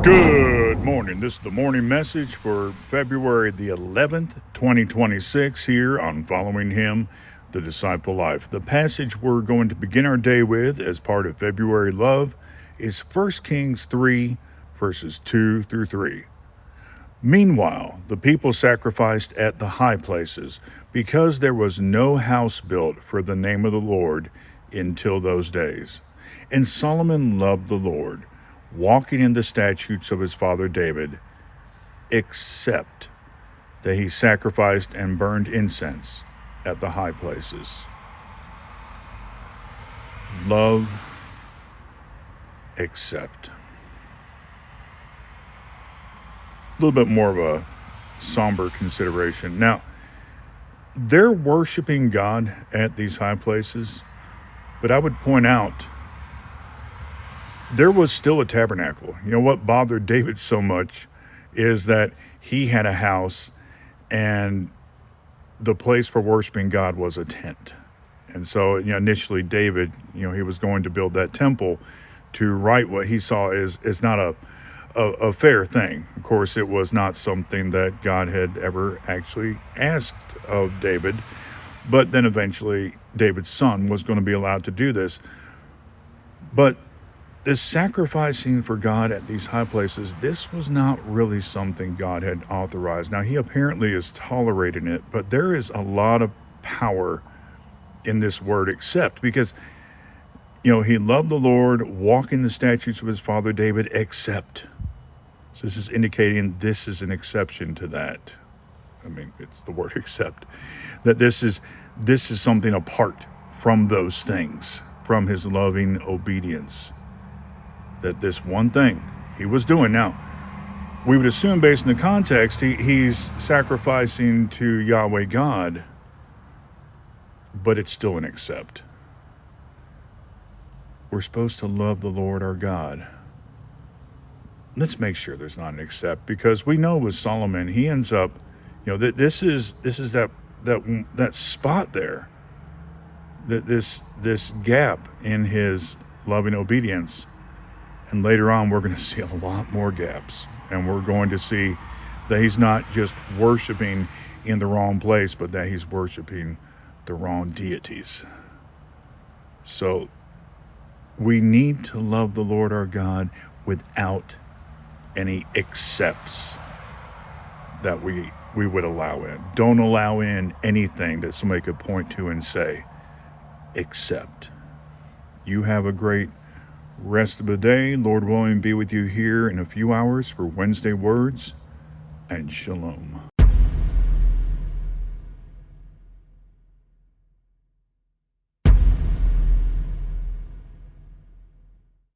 Good morning. This is the morning message for February the 11th, 2026, here on Following Him, the Disciple Life. The passage we're going to begin our day with as part of February Love is 1 Kings 3, verses 2 through 3. Meanwhile, the people sacrificed at the high places because there was no house built for the name of the Lord until those days. And Solomon loved the Lord, walking in the statutes of his father David, except that he sacrificed and burned incense at the high places. Love, except. A little bit more of a somber consideration. Now, they're worshiping God at these high places, but I would point out there was still a tabernacle. You know what bothered David so much is that he had a house and the place for worshiping God was a tent. And so, initially David, he was going to build that temple to right what he saw is not a fair thing. Of course, it was not something that God had ever actually asked of David, but then eventually David's son was going to be allowed to do this. But this sacrificing for God at these high places, this was not really something God had authorized. Now, he apparently is tolerating it, but there is a lot of power in this word except, because, he loved the Lord, walking the statutes of his father David, except. So this is indicating this is an exception to that. I mean, it's the word except. That this is something apart from those things, from his loving obedience. That this one thing he was doing. Now, we would assume based on the context, he's sacrificing to Yahweh God, but it's still an except. We're supposed to love the Lord our God. Let's make sure there's not an except, because we know with Solomon, he ends up, this is that spot there, that this gap in his loving obedience. And later on, we're going to see a lot more gaps. And we're going to see that he's not just worshiping in the wrong place, but that he's worshiping the wrong deities. So we need to love the Lord our God without any excepts that we would allow in. Don't allow in anything that somebody could point to and say, except. You have a great rest of the day. Lord willing, be with you here in a few hours for Wednesday Words, and Shalom.